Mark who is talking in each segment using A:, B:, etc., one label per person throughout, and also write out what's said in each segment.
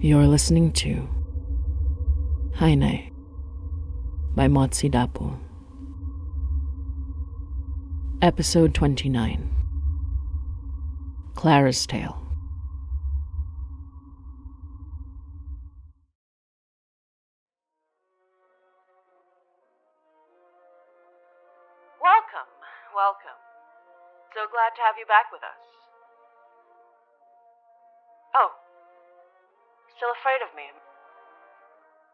A: You're listening to Haine by Motzie Dapul. Episode 29. Clara's Tale.
B: Welcome. So glad to have you back with us. Oh, still afraid of me?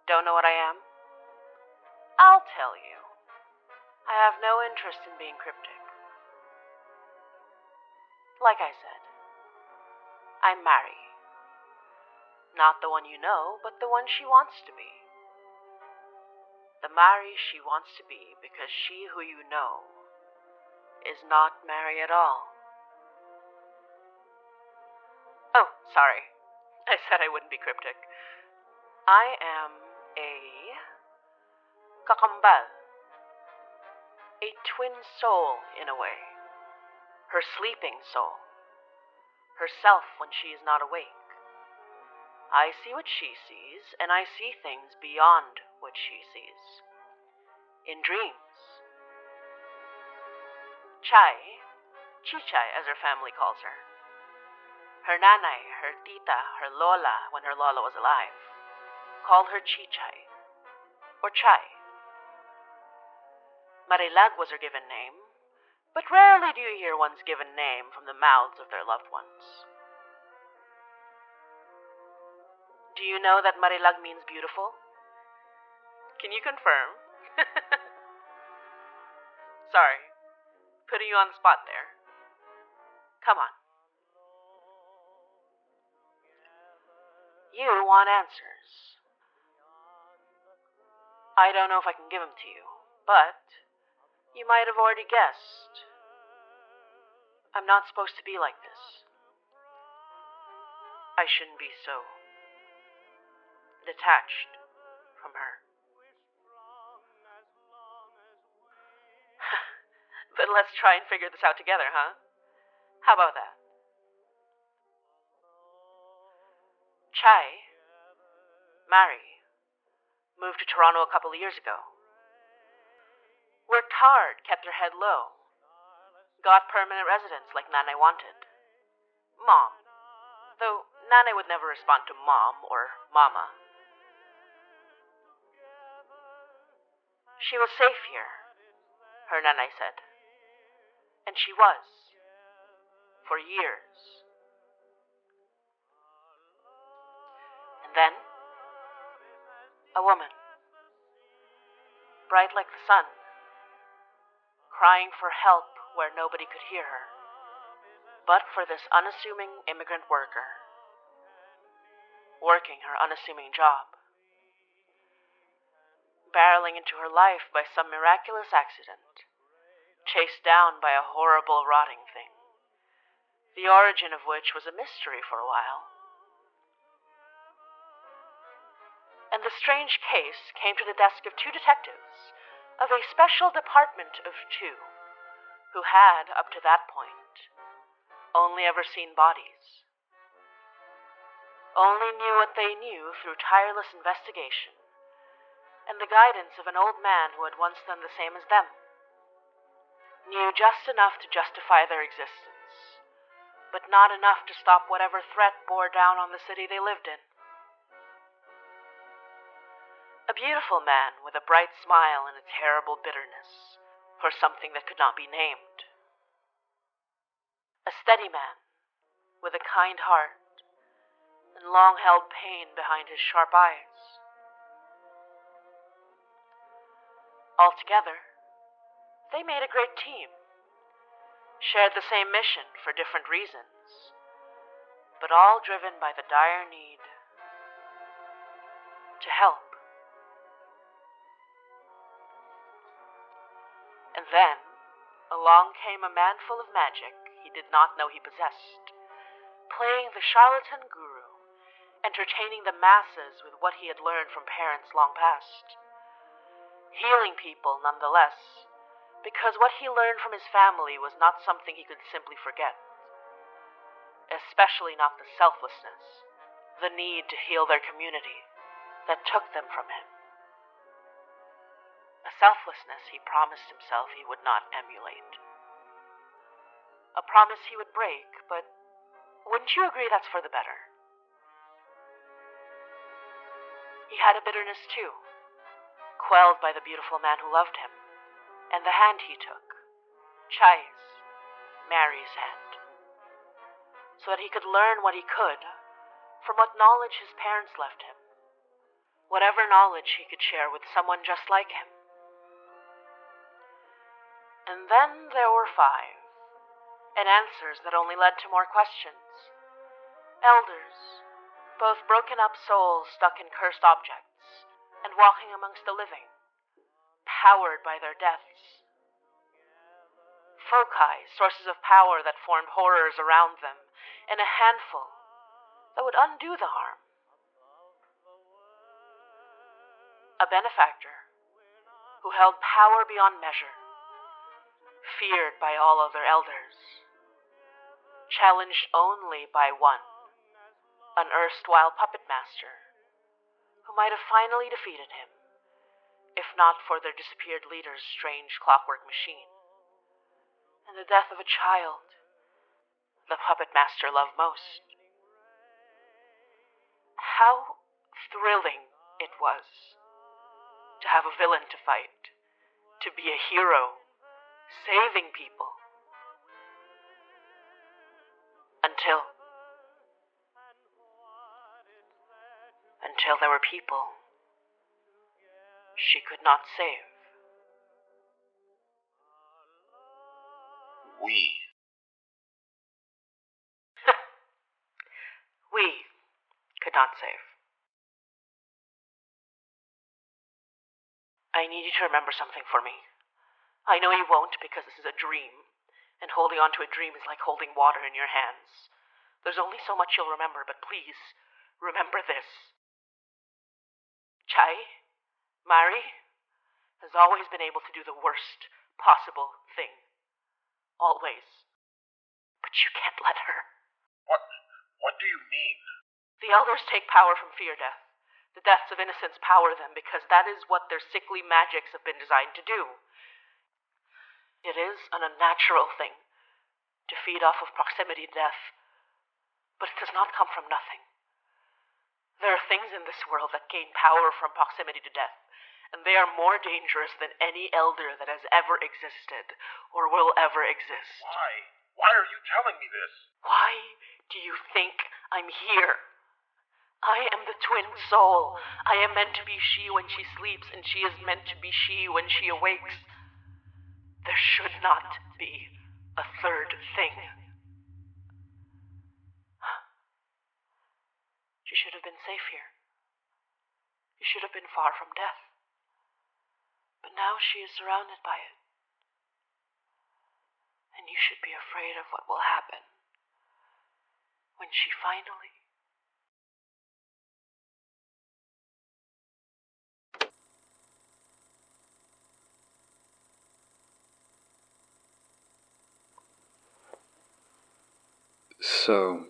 B: Don't know what I am? I'll tell you. I have no interest in being cryptic. Like I said, I'm Mary. Not the one you know, but the one she wants to be. The Mary she wants to be because she who you know is not Mary at all. Oh, sorry. I said I wouldn't be cryptic. I am a kakambal. A twin soul, in a way. Her sleeping soul. Herself when she is not awake. I see what she sees, and I see things beyond what she sees. In dreams. Chichai, as her family calls her. Her nanay, her tita, her lola, when her lola was alive, called her Chichai, or Chai. Marilag was her given name, but rarely do you hear one's given name from the mouths of their loved ones. Do you know that Marilag means beautiful? Can you confirm? Sorry, putting you on the spot there. Come on. You want answers. I don't know if I can give them to you, but you might have already guessed. I'm not supposed to be like this. I shouldn't be so detached from her. But let's try and figure this out together, huh? How about that? Chai, Mary, moved to Toronto a couple of years ago. Worked hard, kept her head low. Got permanent residence like Nanay wanted. Mom, though Nanay would never respond to Mom or Mama. She was safe here, her Nanay said. And she was. For years. And then, a woman. Bright like the sun. Crying for help where nobody could hear her. But for this unassuming immigrant worker. Working her unassuming job. Barreling into her life by some miraculous accident. Chased down by a horrible rotting thing. The origin of which was a mystery for a while. And the strange case came to the desk of two detectives of a special department of two who had, up to that point, only ever seen bodies. Only knew what they knew through tireless investigation and the guidance of an old man who had once done the same as them. Knew just enough to justify their existence, but not enough to stop whatever threat bore down on the city they lived in. A beautiful man with a bright smile and a terrible bitterness for something that could not be named. A steady man with a kind heart and long-held pain behind his sharp eyes. Altogether, they made a great team. Shared the same mission for different reasons, but all driven by the dire need to help. And then, along came a man full of magic he did not know he possessed, playing the charlatan guru, entertaining the masses with what he had learned from parents long past. Healing people nonetheless, because what he learned from his family was not something he could simply forget. Especially not the selflessness, the need to heal their community that took them from him. A selflessness he promised himself he would not emulate. A promise he would break, but wouldn't you agree that's for the better? He had a bitterness too, quelled by the beautiful man who loved him, and the hand he took, Chai's, Mary's hand, so that he could learn what he could from what knowledge his parents left him, whatever knowledge he could share with someone just like him. And then there were 5, and answers that only led to more questions. Elders, both broken up souls stuck in cursed objects, and walking amongst the living, powered by their deaths. Foci, sources of power that formed horrors around them, and a handful that would undo the harm. A benefactor who held power beyond measure, feared by all other elders, challenged only by one, an erstwhile puppet master, who might have finally defeated him, if not for their disappeared leader's strange clockwork machine, and the death of a child the puppet master loved most. How thrilling it was to have a villain to fight, to be a hero, saving people. Until there were people she could not save.
C: We
B: could not save. I need you to remember something for me. I know you won't because this is a dream, and holding on to a dream is like holding water in your hands. There's only so much you'll remember, but please, remember this. Chai, Mary, has always been able to do the worst possible thing. Always. But you can't let her.
C: What do you mean?
B: The elders take power from fear death. The deaths of innocents power them because that is what their sickly magics have been designed to do. It is an unnatural thing to feed off of proximity to death, but it does not come from nothing. There are things in this world that gain power from proximity to death, and they are more dangerous than any elder that has ever existed or will ever exist.
C: Why? Why are you telling me this?
B: Why do you think I'm here? I am the twin soul. I am meant to be she when she sleeps, and she is meant to be she when she awakes. There should not be a third thing. She should have been safe here. You should have been far from death. But now she is surrounded by it. And you should be afraid of what will happen when she finally...
D: So,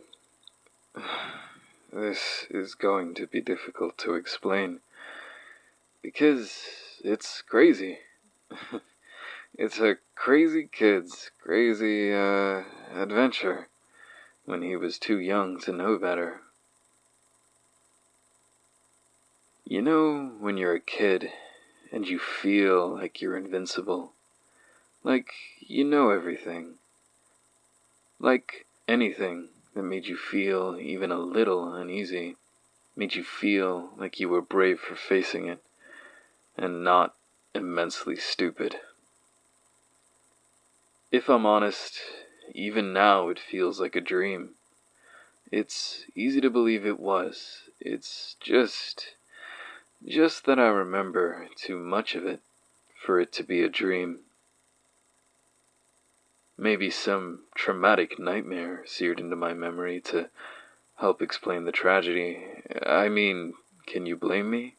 D: this is going to be difficult to explain, because it's crazy. It's a crazy kid's crazy, adventure, when he was too young to know better. You know when you're a kid, and you feel like you're invincible, like you know everything, like anything that made you feel even a little uneasy, made you feel like you were brave for facing it, and not immensely stupid. If I'm honest, even now it feels like a dream. It's easy to believe it was. It's just that I remember too much of it for it to be a dream. Maybe some traumatic nightmare seared into my memory to help explain the tragedy. I mean, can you blame me?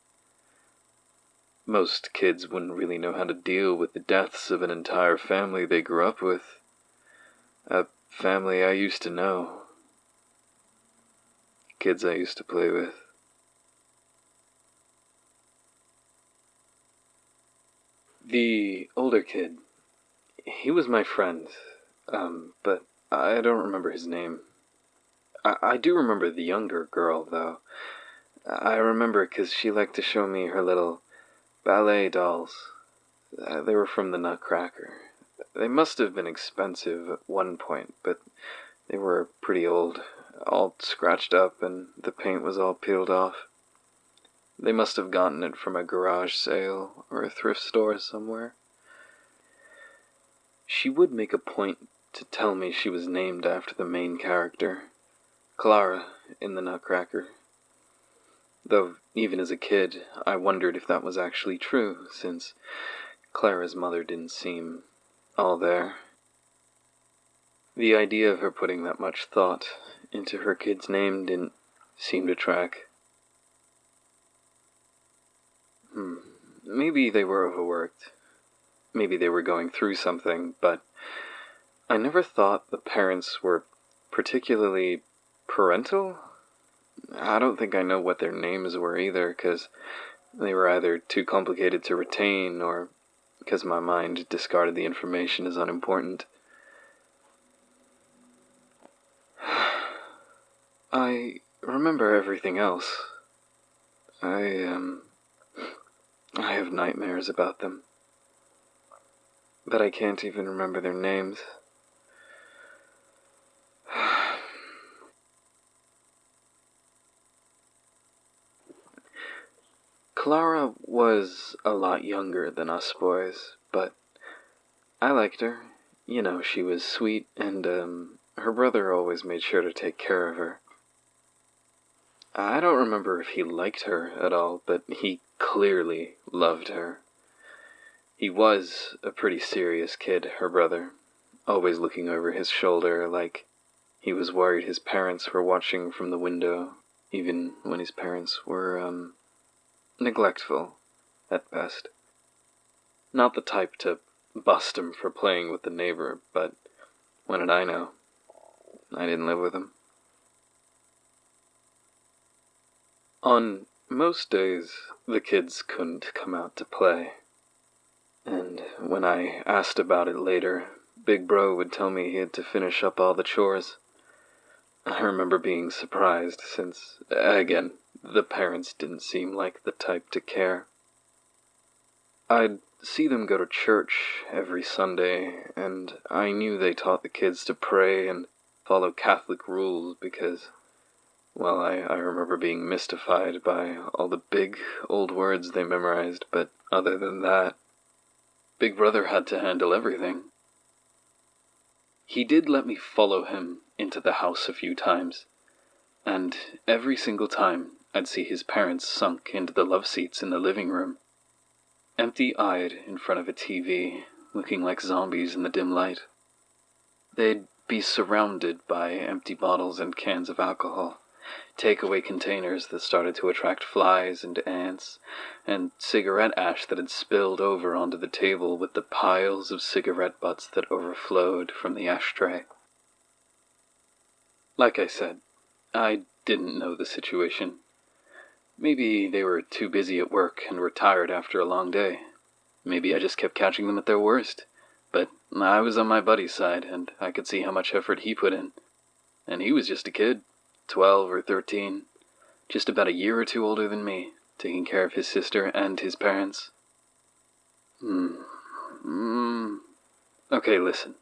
D: Most kids wouldn't really know how to deal with the deaths of an entire family they grew up with. A family I used to know. kids I used to play with. The older kid, he was my friend, but I don't remember his name. I do remember the younger girl, though. I remember because she liked to show me her little ballet dolls. They were from the Nutcracker. They must have been expensive at one point, but they were pretty old, all scratched up, and the paint was all peeled off. They must have gotten it from a garage sale or a thrift store somewhere. She would make a point to tell me she was named after the main character, Clara, in the Nutcracker. Though, even as a kid, I wondered if that was actually true, since Clara's mother didn't seem all there. The idea of her putting that much thought into her kid's name didn't seem to track. Maybe they were overworked. Maybe they were going through something, but I never thought the parents were particularly parental. I don't think I know what their names were either, because they were either too complicated to retain or because my mind discarded the information as unimportant. I remember everything else. I have nightmares about them. But I can't even remember their names. Clara was a lot younger than us boys, but I liked her. You know, she was sweet, and her brother always made sure to take care of her. I don't remember if he liked her at all, but he clearly loved her. He was a pretty serious kid, her brother, always looking over his shoulder like he was worried his parents were watching from the window, even when his parents were, neglectful, at best. Not the type to bust him for playing with the neighbor, but when did I know? I didn't live with him. On most days, the kids couldn't come out to play. And when I asked about it later, Big Bro would tell me he had to finish up all the chores. I remember being surprised, since, again, the parents didn't seem like the type to care. I'd see them go to church every Sunday, and I knew they taught the kids to pray and follow Catholic rules because, well, I remember being mystified by all the big, old words they memorized, but other than that, Big Brother had to handle everything. He did let me follow him into the house a few times, and every single time I'd see his parents sunk into the love seats in the living room, empty-eyed in front of a TV, looking like zombies in the dim light. They'd be surrounded by empty bottles and cans of alcohol, takeaway containers that started to attract flies and ants, and cigarette ash that had spilled over onto the table with the piles of cigarette butts that overflowed from the ashtray. Like I said, I didn't know the situation. Maybe they were too busy at work and were tired after a long day. Maybe I just kept catching them at their worst. But I was on my buddy's side, and I could see how much effort he put in. And he was just a kid, 12 or 13, just about a year or two older than me, taking care of his sister and his parents. Okay, listen.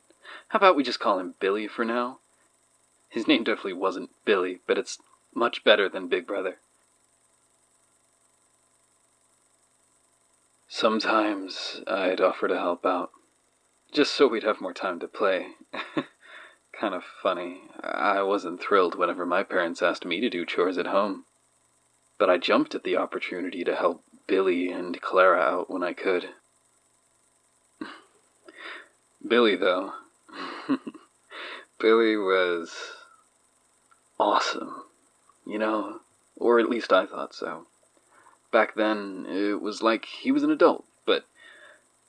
D: How about we just call him Billy for now? His name definitely wasn't Billy, but it's much better than Big Brother. Sometimes I'd offer to help out, just so we'd have more time to play. Kind of funny. I wasn't thrilled whenever my parents asked me to do chores at home, but I jumped at the opportunity to help Billy and Clara out when I could. Billy, though. Billy was awesome, you know, or at least I thought so. Back then, it was like he was an adult, but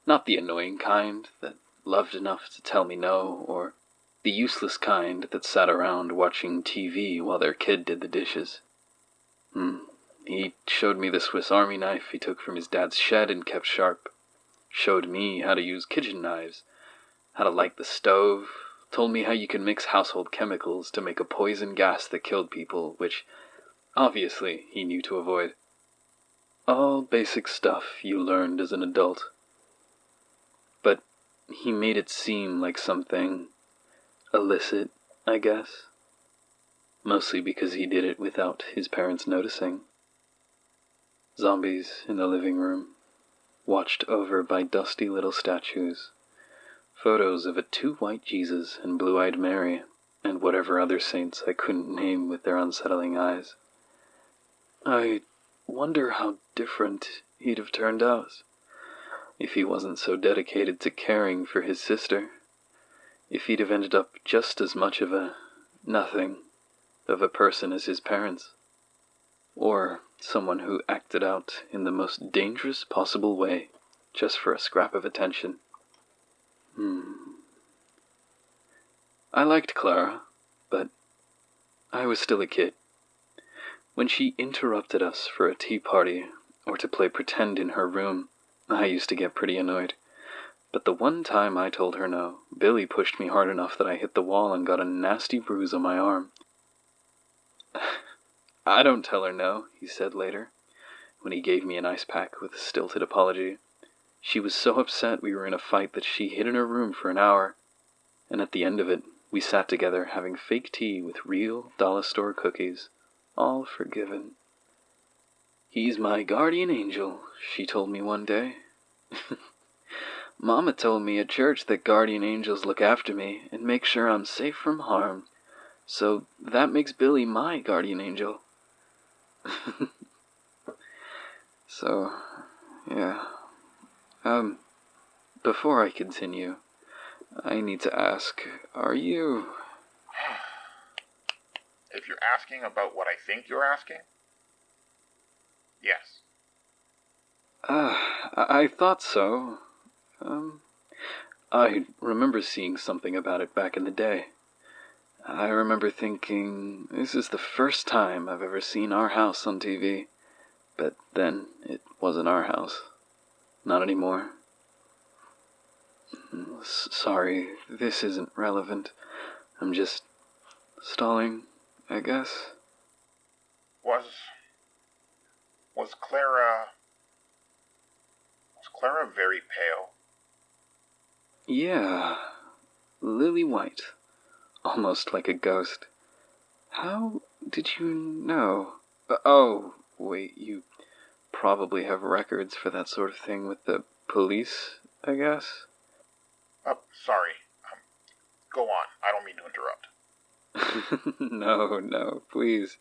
D: not the annoying kind that loved enough to tell me no, or The useless kind that sat around watching TV while their kid did the dishes. He showed me the Swiss Army knife he took from his dad's shed and kept sharp. Showed me how to use kitchen knives, how to light the stove, told me how you could mix household chemicals to make a poison gas that killed people, which, obviously, he knew to avoid. All basic stuff you learned as an adult. But he made it seem like something illicit, I guess. Mostly because he did it without his parents noticing. Zombies in the living room, watched over by dusty little statues. Photos of a two-white Jesus and blue-eyed Mary, and whatever other saints I couldn't name with their unsettling eyes. I wonder how different he'd have turned out if he wasn't so dedicated to caring for his sister. If he'd have ended up just as much of a nothing of a person as his parents. Or someone who acted out in the most dangerous possible way just for a scrap of attention. I liked Clara, but I was still a kid. When she interrupted us for a tea party or to play pretend in her room, I used to get pretty annoyed. But the one time I told her no, Billy pushed me hard enough that I hit the wall and got a nasty bruise on my arm. I don't tell her no, he said later, when he gave me an ice pack with a stilted apology. She was so upset we were in a fight that she hid in her room for an hour, and at the end of it, we sat together having fake tea with real dollar store cookies, all forgiven. He's my guardian angel, she told me one day. Mama told me at church that guardian angels look after me and make sure I'm safe from harm, so that makes Billy my guardian angel. So, yeah. Before I continue, I need to ask, are you...
C: If you're asking about what I think you're asking, yes.
D: I thought so. I remember seeing something about it back in the day. I remember thinking, this is the first time I've ever seen our house on TV. But then, it wasn't our house. Not anymore. Sorry, this isn't relevant. I'm just stalling, I guess.
C: Was Clara very pale?
D: Yeah, lily white. Almost like a ghost. How did you know? Oh, wait, you probably have records for that sort of thing with the police, I guess?
C: Sorry. Go on. I don't mean to interrupt.
D: No, please.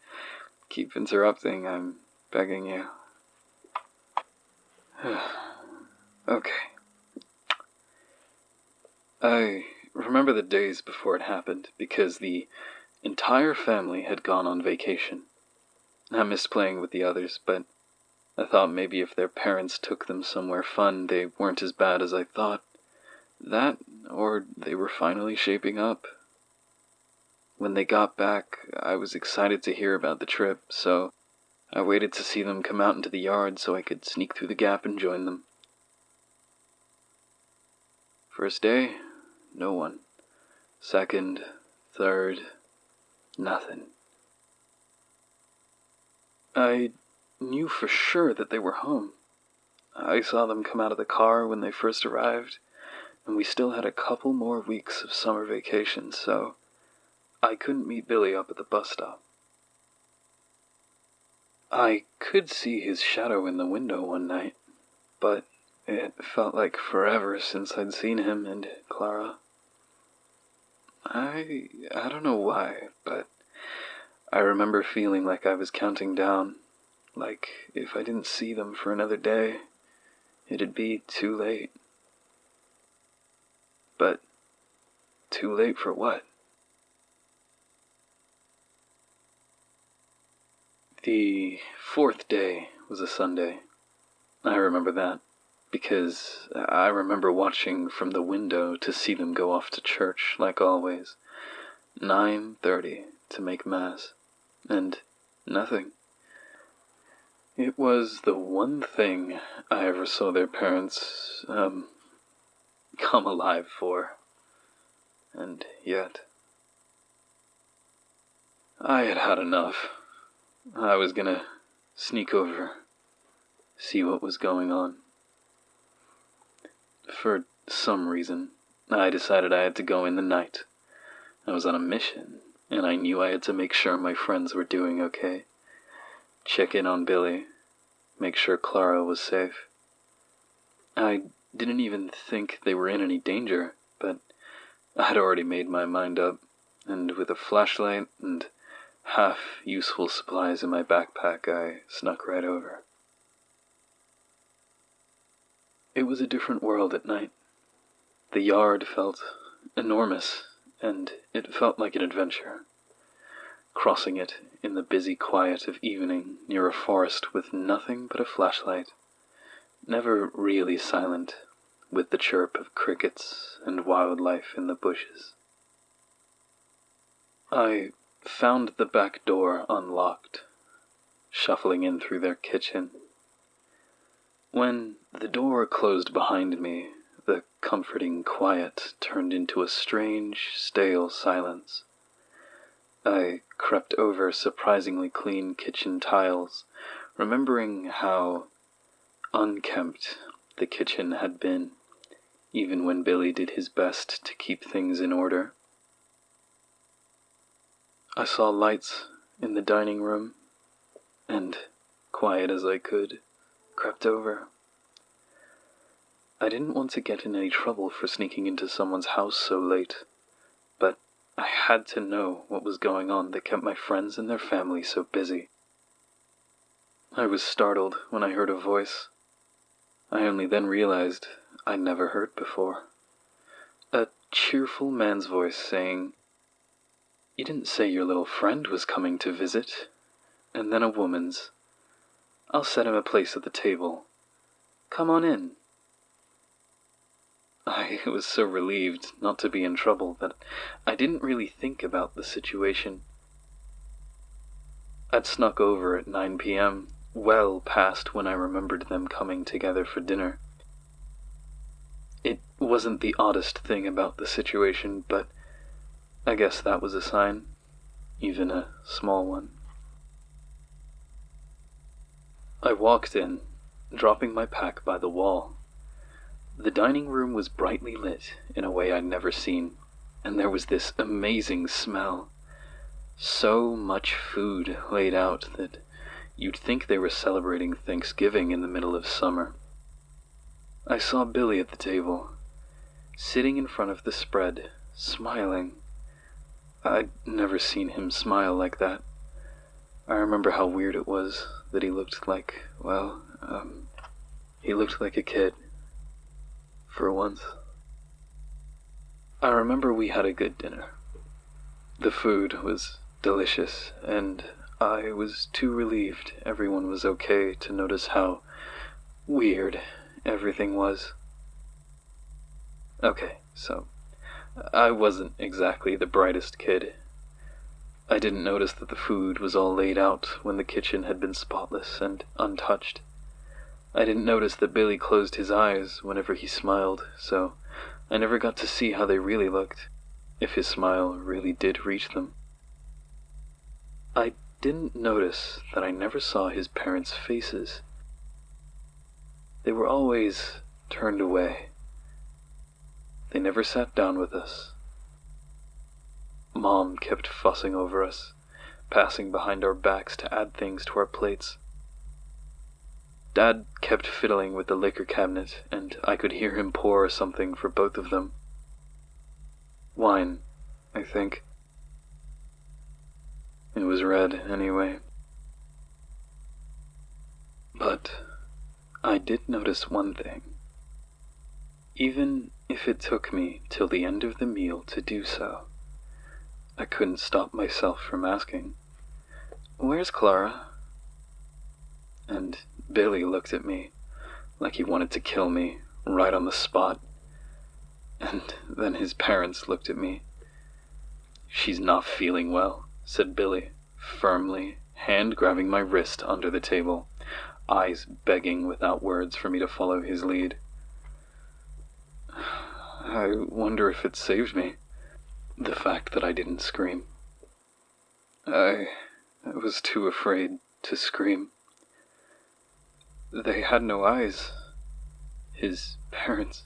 D: Keep interrupting, I'm begging you. Okay. I remember the days before it happened, because the entire family had gone on vacation. I missed playing with the others, but I thought maybe if their parents took them somewhere fun, they weren't as bad as I thought. That, or they were finally shaping up. When they got back, I was excited to hear about the trip, so I waited to see them come out into the yard so I could sneak through the gap and join them. First day, no one. Second, third, nothing. I knew for sure that they were home. I saw them come out of the car when they first arrived, and we still had a couple more weeks of summer vacation, so I couldn't meet Billy up at the bus stop. I could see his shadow in the window one night, but it felt like forever since I'd seen him and Clara. I don't know why, but I remember feeling like I was counting down, like if I didn't see them for another day, it'd be too late. But too late for what? The fourth day was a Sunday. I remember that. because I remember watching from the window to see them go off to church, like always. 9:30 to make mass, and nothing. It was the one thing I ever saw their parents, come alive for. And yet, I had had enough. I was gonna sneak over, see what was going on. For some reason, I decided I had to go in the night. I was on a mission, and I knew I had to make sure my friends were doing okay. Check in on Billy, make sure Clara was safe. I didn't even think they were in any danger, but I'd already made my mind up, and with a flashlight and half-useful supplies in my backpack, I snuck right over. It was a different world at night. The yard felt enormous, and it felt like an adventure. Crossing it in the busy quiet of evening near a forest with nothing but a flashlight, never really silent, with the chirp of crickets and wildlife in the bushes. I found the back door unlocked, shuffling in through their kitchen. When the door closed behind me, the comforting quiet turned into a strange, stale silence. I crept over surprisingly clean kitchen tiles, remembering how unkempt the kitchen had been, even when Billy did his best to keep things in order. I saw lights in the dining room, and, quiet as I could, crept over. I didn't want to get in any trouble for sneaking into someone's house so late, but I had to know what was going on that kept my friends and their family so busy. I was startled when I heard a voice. I only then realized I'd never heard before. A cheerful man's voice saying, "You didn't say your little friend was coming to visit." And then a woman's, "I'll set him a place at the table. Come on in." I was so relieved not to be in trouble that I didn't really think about the situation. I'd snuck over at 9 p.m., well past when I remembered them coming together for dinner. It wasn't the oddest thing about the situation, but I guess that was a sign, even a small one. I walked in, dropping my pack by the wall. The dining room was brightly lit in a way I'd never seen, and there was this amazing smell. So much food laid out that you'd think they were celebrating Thanksgiving in the middle of summer. I saw Billy at the table, sitting in front of the spread, smiling. I'd never seen him smile like that. I remember how weird it was that he looked like, he looked like a kid. For once. I remember we had a good dinner. The food was delicious, and I was too relieved everyone was okay to notice how weird everything was. Okay, so I wasn't exactly the brightest kid. I didn't notice that the food was all laid out when the kitchen had been spotless and untouched. I didn't notice that Billy closed his eyes whenever he smiled, so I never got to see how they really looked, if his smile really did reach them. I didn't notice that I never saw his parents' faces. They were always turned away. They never sat down with us. Mom kept fussing over us, passing behind our backs to add things to our plates. Dad kept fiddling with the liquor cabinet, and I could hear him pour something for both of them. Wine, I think. It was red, anyway. But I did notice one thing. Even if it took me till the end of the meal to do so, I couldn't stop myself from asking, "Where's Clara?" And Billy looked at me, like he wanted to kill me right on the spot. And then his parents looked at me. "She's not feeling well," said Billy, firmly, hand grabbing my wrist under the table, eyes begging without words for me to follow his lead. I wonder if it saved me, the fact that I didn't scream. I was too afraid to scream. They had no eyes. His parents.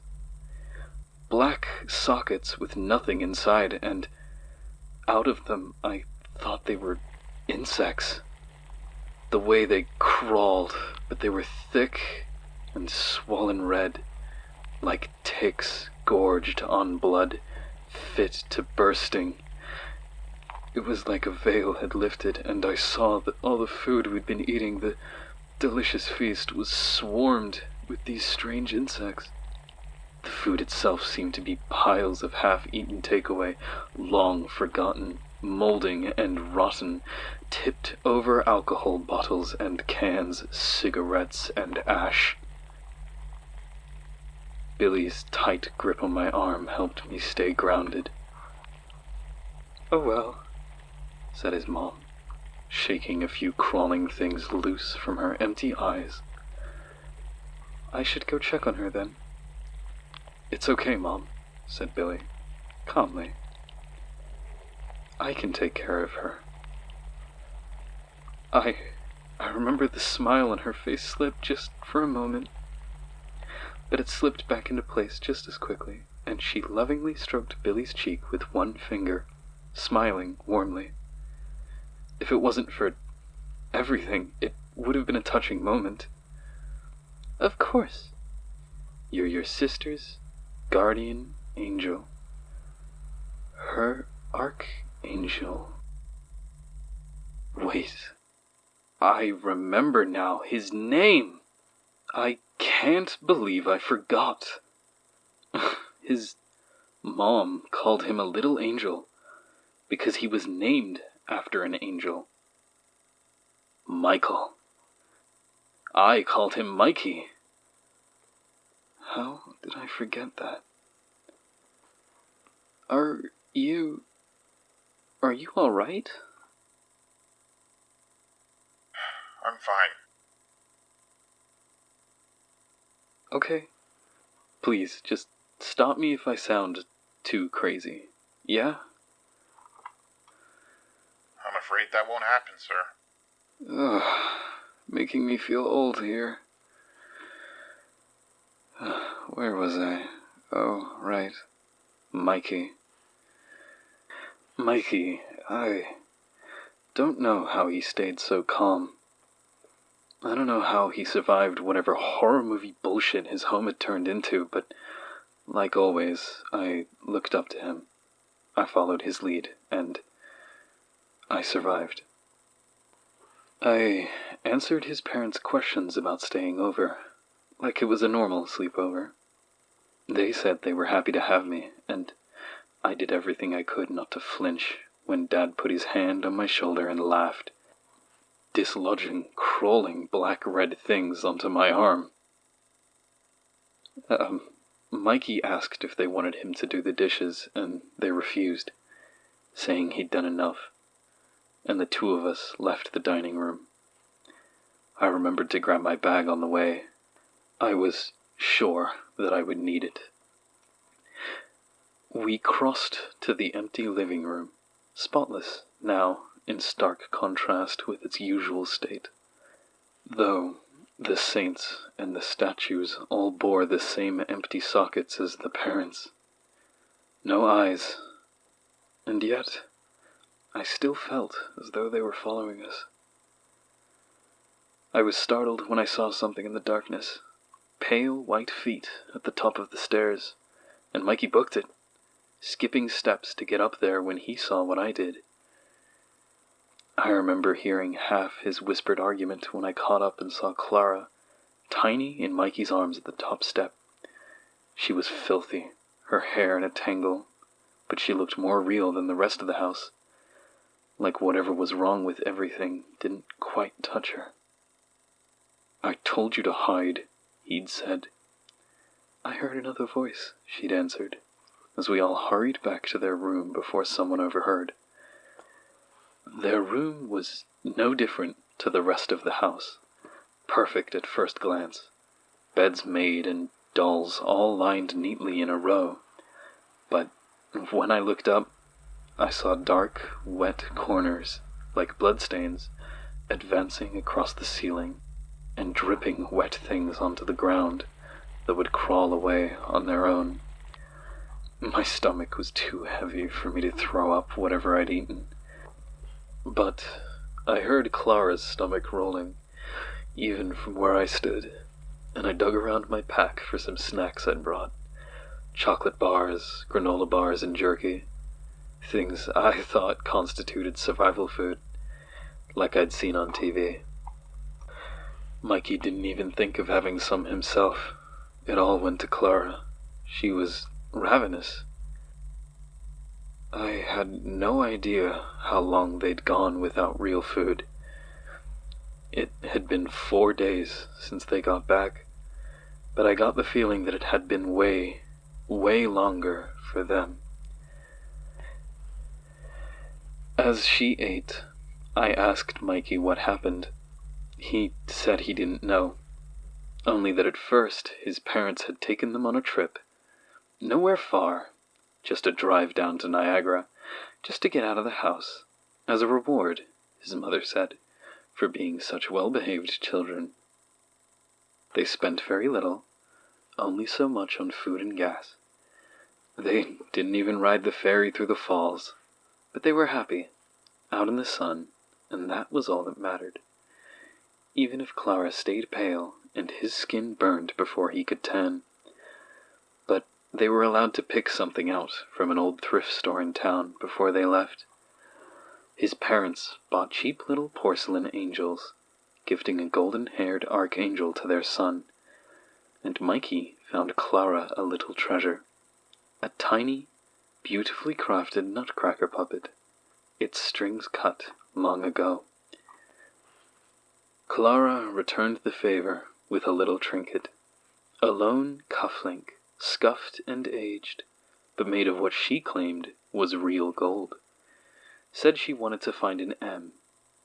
D: Black sockets with nothing inside, and out of them I thought they were insects. The way they crawled, but they were thick and swollen red, like ticks gorged on blood, fit to bursting. It was like a veil had lifted, and I saw that all the food we'd been eating, the delicious feast, was swarmed with these strange insects. The food itself seemed to be piles of half-eaten takeaway, long forgotten, molding and rotten, tipped over alcohol bottles and cans, cigarettes and ash. Billy's tight grip on my arm helped me stay grounded. "Oh well," said his mom, shaking a few crawling things loose from her empty eyes. "I should go check on her then." "It's okay, Mom," said Billy, calmly. "I can take care of her." I remember the smile on her face slipped just for a moment, but it slipped back into place just as quickly, and she lovingly stroked Billy's cheek with one finger, smiling warmly. If it wasn't for everything, it would have been a touching moment. "Of course. You're your sister's guardian angel. Her archangel." Wait. I remember now. His name! I can't believe I forgot. His mom called him a little angel because he was named after an angel. Michael. I called him Mikey. How did I forget that? Are you all right?
C: I'm fine.
D: Okay. Please, just stop me if I sound too crazy. Yeah?
C: I'm afraid that won't happen, sir.
D: Ugh, making me feel old here. Where was I? Oh, right. Mikey. Mikey, I don't know how he stayed so calm. I don't know how he survived whatever horror movie bullshit his home had turned into, but like always, I looked up to him. I followed his lead, and I survived. I answered his parents' questions about staying over, like it was a normal sleepover. They said they were happy to have me, and I did everything I could not to flinch when Dad put his hand on my shoulder and laughed, dislodging crawling black-red things onto my arm. Mikey asked if they wanted him to do the dishes, and they refused, saying he'd done enough, and the two of us left the dining room. I remembered to grab my bag on the way. I was sure that I would need it. We crossed to the empty living room, spotless now, in stark contrast with its usual state. Though the saints and the statues all bore the same empty sockets as the parents. No eyes. And yet, I still felt as though they were following us. I was startled when I saw something in the darkness. Pale white feet at the top of the stairs, and Mikey booked it, skipping steps to get up there when he saw what I did. I remember hearing half his whispered argument when I caught up and saw Clara, tiny in Mikey's arms at the top step. She was filthy, her hair in a tangle, but she looked more real than the rest of the house, like whatever was wrong with everything didn't quite touch her. "I told you to hide," he'd said. I heard another voice, she'd answered, as we all hurried back to their room before someone overheard. Their room was no different to the rest of the house, perfect at first glance, beds made and dolls all lined neatly in a row. But when I looked up, I saw dark, wet corners, like bloodstains, advancing across the ceiling and dripping wet things onto the ground that would crawl away on their own. My stomach was too heavy for me to throw up whatever I'd eaten. But I heard Clara's stomach rolling, even from where I stood, and I dug around my pack for some snacks I'd brought. Chocolate bars, granola bars, and jerky. Things I thought constituted survival food, like I'd seen on TV. Mikey didn't even think of having some himself. It all went to Clara. She was ravenous. I had no idea how long they'd gone without real food. It had been 4 days since they got back, but I got the feeling that it had been way longer for them. As she ate, I asked Mikey what happened. He said he didn't know, only that at first his parents had taken them on a trip. Nowhere far, just a drive down to Niagara, just to get out of the house, as a reward, his mother said, for being such well-behaved children. They spent very little, only so much on food and gas. They didn't even ride the ferry through the falls, but they were happy, out in the sun, and that was all that mattered. Even if Clara stayed pale and his skin burned before he could tan. But they were allowed to pick something out from an old thrift store in town before they left. His parents bought cheap little porcelain angels, gifting a golden-haired archangel to their son, and Mikey found Clara a little treasure, a tiny, beautifully crafted nutcracker puppet, its strings cut long ago. Clara returned the favor with a little trinket, a lone cufflink, scuffed and aged, but made of what she claimed was real gold. Said she wanted to find an M,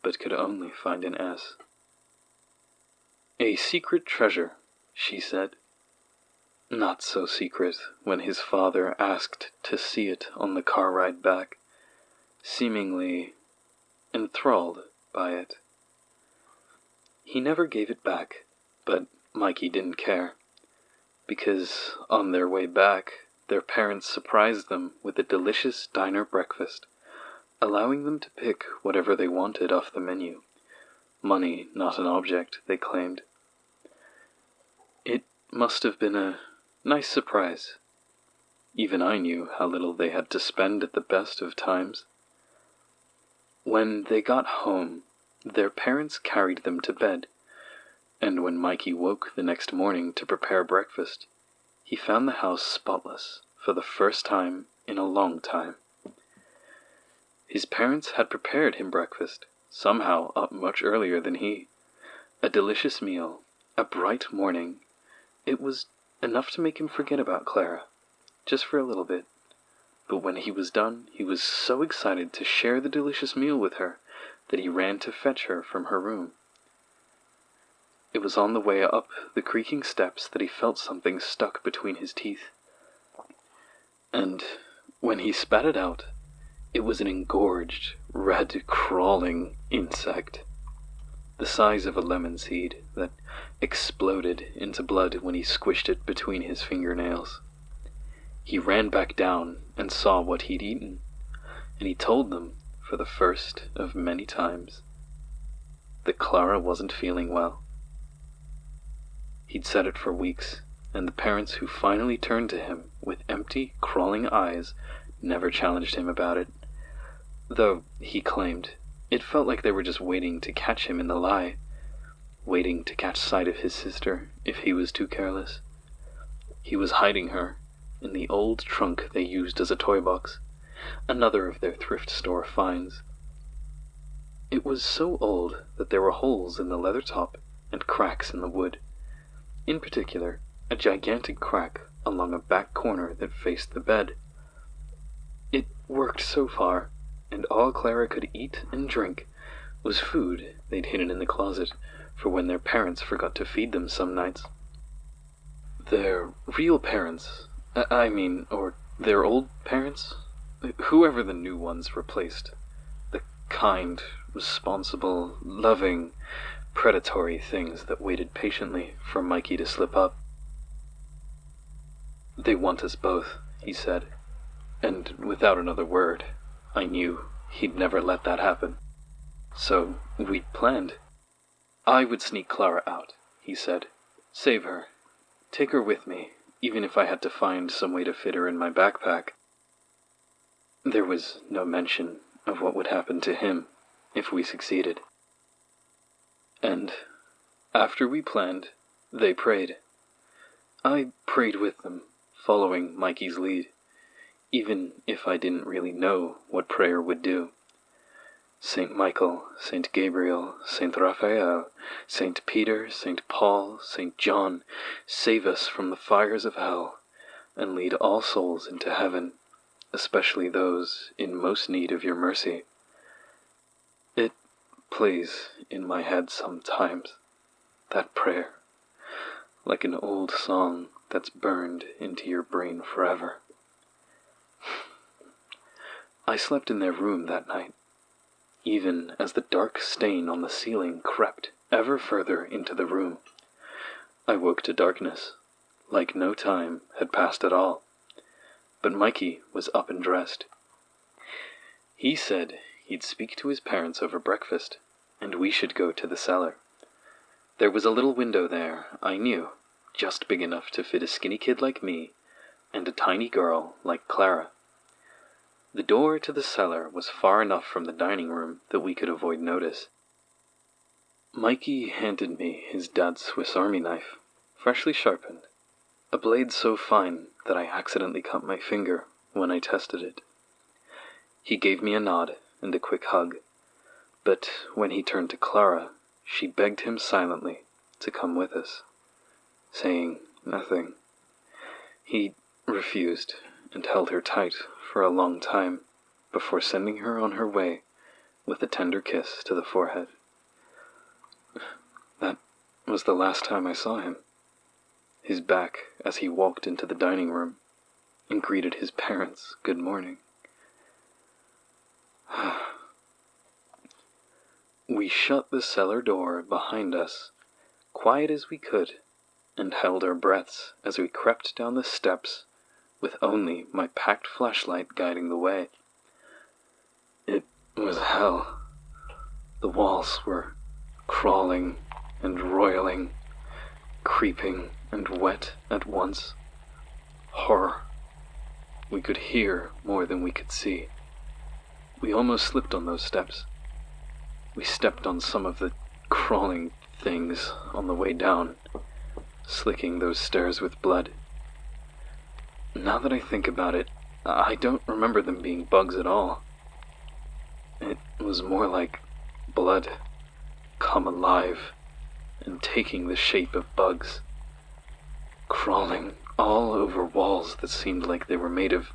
D: but could only find an S. A secret treasure, she said. Not so secret when his father asked to see it on the car ride back, seemingly enthralled by it. He never gave it back, but Mikey didn't care, because on their way back, their parents surprised them with a delicious diner breakfast, allowing them to pick whatever they wanted off the menu. Money not an object, they claimed. It must have been a nice surprise. Even I knew how little they had to spend at the best of times. When they got home, their parents carried them to bed, and when Mikey woke the next morning to prepare breakfast, he found the house spotless for the first time in a long time. His parents had prepared him breakfast, somehow up much earlier than he. A delicious meal, a bright morning. It was enough to make him forget about Clara, just for a little bit. But when he was done, he was so excited to share the delicious meal with her that he ran to fetch her from her room. It was on the way up the creaking steps that he felt something stuck between his teeth. And when he spat it out, it was an engorged, red, crawling insect, the size of a lemon seed that exploded into blood when he squished it between his fingernails. He ran back down and saw what he'd eaten, and he told them, for the first of many times, that Clara wasn't feeling well. He'd said it for weeks, and the parents who finally turned to him with empty, crawling eyes never challenged him about it, though, he claimed, it felt like they were just waiting to catch him in the lie, waiting to catch sight of his sister if he was too careless. He was hiding her in the old trunk they used as a toy box, another of their thrift store finds. It was so old that there were holes in the leather top and cracks in the wood. in particular, a gigantic crack along a back corner that faced the bed. It worked so far, and all Clara could eat and drink was food they'd hidden in the closet for when their parents forgot to feed them some nights. Their real parents, or their old parents, whoever the new ones replaced, the kind, responsible, loving, predatory things that waited patiently for Mikey to slip up. "They want us both," he said, and without another word, I knew he'd never let that happen. So we planned. "I would sneak Clara out," he said. "Save her. Take her with me, even if I had to find some way to fit her in my backpack." There was no mention of what would happen to him if we succeeded. And after we planned, they prayed. I prayed with them, following Mikey's lead, even if I didn't really know what prayer would do. Saint Michael, Saint Gabriel, Saint Raphael, Saint Peter, Saint Paul, Saint John, save us from the fires of hell, and lead all souls into heaven, especially those in most need of your mercy. It plays in my head sometimes, that prayer, like an old song that's burned into your brain forever. I slept in their room that night, even as the dark stain on the ceiling crept ever further into the room. I woke to darkness, like no time had passed at all, but Mikey was up and dressed. He said he'd speak to his parents over breakfast, and we should go to the cellar. There was a little window there, I knew, just big enough to fit a skinny kid like me and a tiny girl like Clara. The door to the cellar was far enough from the dining room that we could avoid notice. Mikey handed me his dad's Swiss Army knife, freshly sharpened, a blade so fine that I accidentally cut my finger when I tested it. He gave me a nod and a quick hug, but when he turned to Clara, she begged him silently to come with us, saying nothing. He refused and held her tight for a long time before sending her on her way with a tender kiss to the forehead. That was the last time I saw him. His back as he walked into the dining room and greeted his parents good morning. We shut the cellar door behind us, quiet as we could, and held our breaths as we crept down the steps with only my packed flashlight guiding the way. It was hell. The walls were crawling and roiling, creeping and wet at once. Horror. We could hear more than we could see. We almost slipped on those steps. We stepped on some of the crawling things on the way down, slicking those stairs with blood. Now that I think about it, I don't remember them being bugs at all. It was more like blood come alive and taking the shape of bugs, crawling all over walls that seemed like they were made of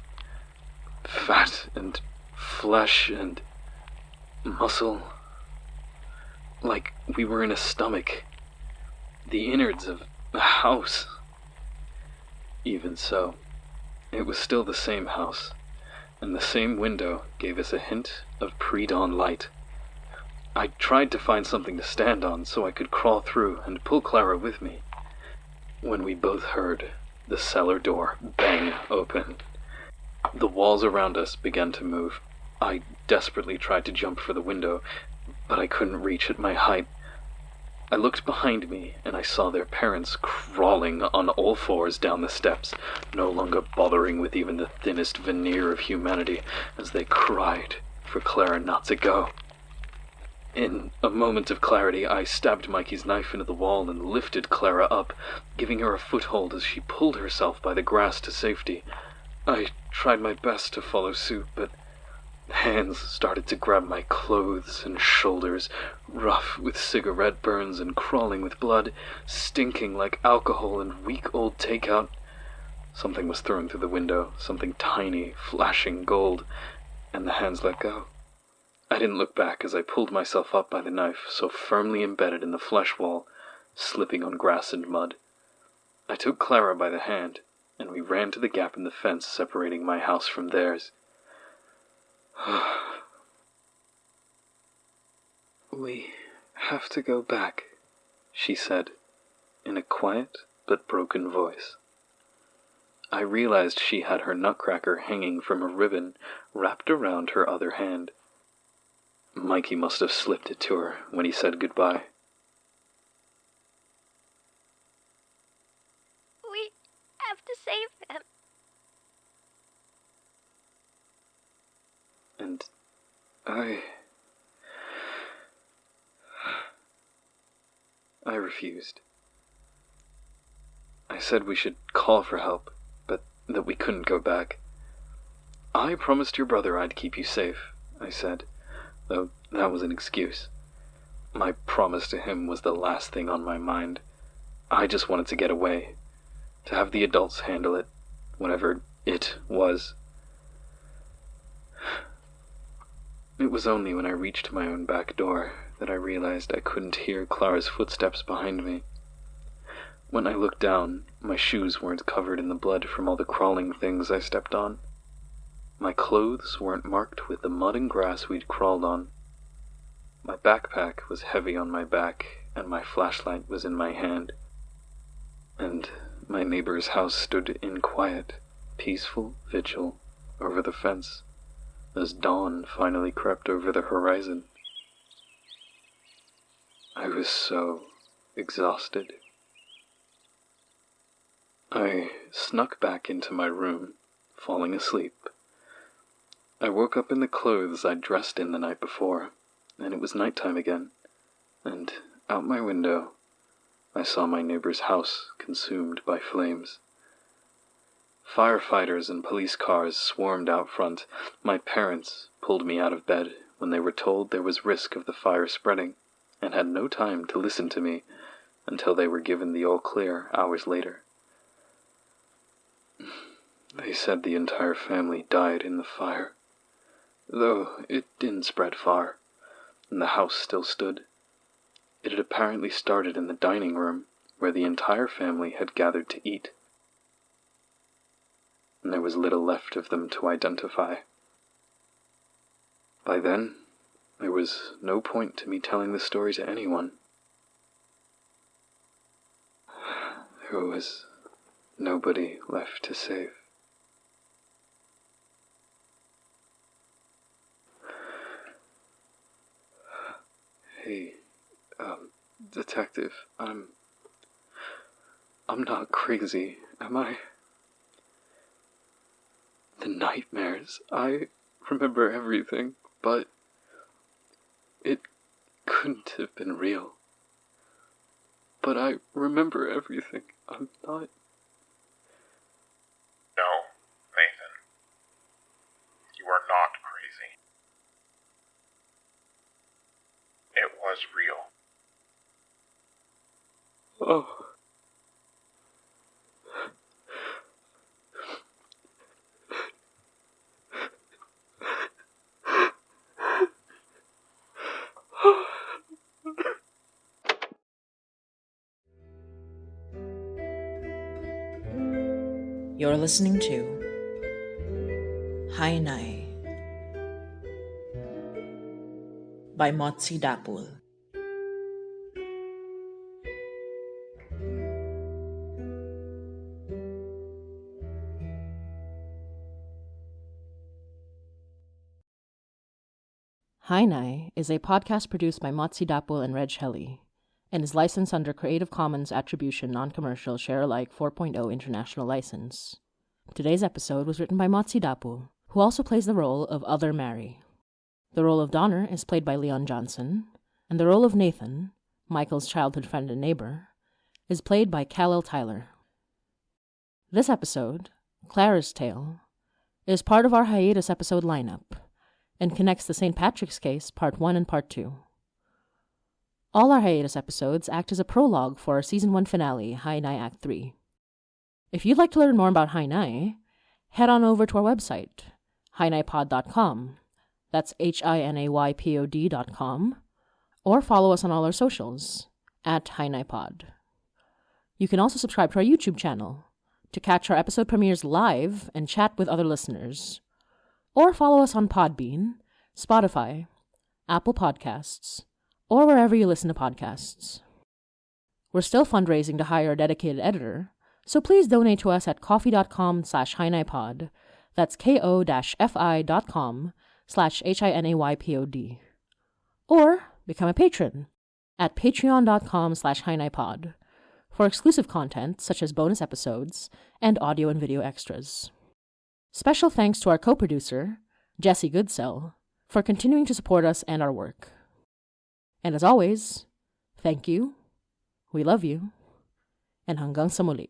D: fat and flesh and muscle, like we were in a stomach, the innards of a house. Even so, it was still the same house, and the same window gave us a hint of pre-dawn light. I tried to find something to stand on so I could crawl through and pull Clara with me, when we both heard the cellar door bang open. The walls around us began to move. I desperately tried to jump for the window, but I couldn't reach at my height. I looked behind me, and I saw their parents crawling on all fours down the steps, no longer bothering with even the thinnest veneer of humanity, as they cried for Clara not to go. In a moment of clarity, I stabbed Mikey's knife into the wall and lifted Clara up, giving her a foothold as she pulled herself by the grass to safety. I tried my best to follow suit, but hands started to grab my clothes and shoulders, rough with cigarette burns and crawling with blood, stinking like alcohol and week-old takeout. Something was thrown through the window, something tiny, flashing gold, and the hands let go. I didn't look back as I pulled myself up by the knife, so firmly embedded in the flesh wall, slipping on grass and mud. I took Clara by the hand, and we ran to the gap in the fence separating my house from theirs. "We have to go back," she said, in a quiet but broken voice. I realized she had her nutcracker hanging from a ribbon wrapped around her other hand. Mikey must have slipped it to her when he said goodbye.
E: "We have to save him."
D: And I refused. I said we should call for help, but that we couldn't go back. "I promised your brother I'd keep you safe," I said, though that was an excuse. My promise to him was the last thing on my mind. I just wanted to get away, to have the adults handle it, whatever it was. It was only when I reached my own back door that I realized I couldn't hear Clara's footsteps behind me. When I looked down, my shoes weren't covered in the blood from all the crawling things I stepped on. My clothes weren't marked with the mud and grass we'd crawled on. My backpack was heavy on my back, and my flashlight was in my hand. And my neighbor's house stood in quiet, peaceful vigil over the fence, as dawn finally crept over the horizon. I was so exhausted. I snuck back into my room, falling asleep. I woke up in the clothes I'd dressed in the night before, and it was nighttime again, and out my window I saw my neighbor's house consumed by flames. Firefighters and police cars swarmed out front. My parents pulled me out of bed when they were told there was risk of the fire spreading, and had no time to listen to me until they were given the all-clear hours later. They said the entire family died in the fire, though it didn't spread far, and the house still stood. It had apparently started in the dining room, where the entire family had gathered to eat, and there was little left of them to identify. By then, there was no point to me telling the story to anyone. There was nobody left to save. Hey, detective, I'm not crazy, am I? The nightmares, I remember everything, but it couldn't have been real. But I remember everything. I'm not...
C: No, Nathan. You are not crazy. It was real.
D: Oh.
A: You're listening to Hainai by Motzie Dapul. Hainai is a podcast produced by Motzie Dapul and Reg Helly, and is licensed under Creative Commons Attribution Non-Commercial Share-alike 4.0 International License. Today's episode was written by Motzie Dapul, who also plays the role of Other Mary. The role of Donner is played by Leon Johnson, and the role of Nathan, Michael's childhood friend and neighbor, is played by Calel Tyler. This episode, Clara's Tale, is part of our hiatus episode lineup, and connects the St. Patrick's Case Part 1 and Part 2. All our hiatus episodes act as a prologue for our Season 1 finale, Hainai Act 3. If you'd like to learn more about Hainai, head on over to our website, hainaipod.com. That's HINAYPOD.com. Or follow us on all our socials, at HainaiPod. You can also subscribe to our YouTube channel to catch our episode premieres live and chat with other listeners. Or follow us on Podbean, Spotify, Apple Podcasts, or wherever you listen to podcasts. We're still fundraising to hire a dedicated editor, so please donate to us at coffee.com/HainaiPod. That's ko-fi.com/HINAYPOD. Or become a patron at patreon.com/HainaiPod for exclusive content such as bonus episodes and audio and video extras. Special thanks to our co-producer, Jesse Goodsell, for continuing to support us and our work. And as always, thank you, we love you, and hanggang sa muli.